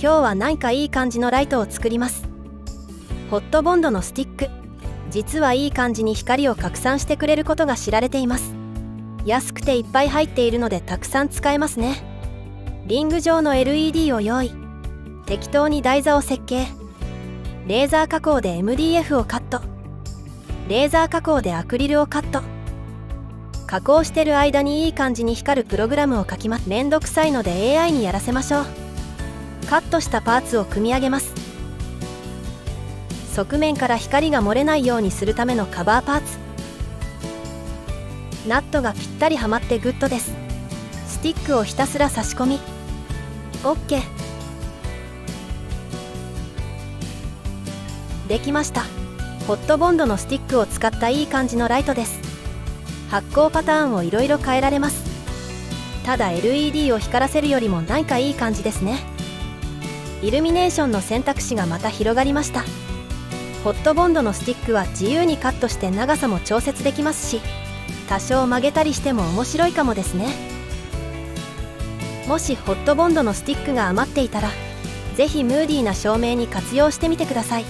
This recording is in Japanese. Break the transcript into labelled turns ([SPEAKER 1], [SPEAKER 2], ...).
[SPEAKER 1] 今日はなんかいい感じのライトを作ります。ホットボンドのスティック、実はいい感じに光を拡散してくれることが知られています。安くていっぱい入っているのでたくさん使えますね。リング状の LED を用意。適当に台座を設計。レーザー加工で MDF をカット。レーザー加工でアクリルをカット。加工してる間にいい感じに光るプログラムを書きます。めんどくさいので AI にやらせましょう。カットしたパーツを組み上げます。側面から光が漏れないようにするためのカバーパーツ。ナットがぴったりはまってグッドです。スティックをひたすら差し込み OK。 できました。ホットボンドのスティックを使ったいい感じのライトです。発光パターンをいろいろ変えられます。ただ LED を光らせるよりもなんかいい感じですね。イルミネーションの選択肢がまた広がりました。ホットボンドのスティックは自由にカットして長さも調節できますし、多少曲げたりしても面白いかもですね。もしホットボンドのスティックが余っていたら、ぜひムーディーな照明に活用してみてください。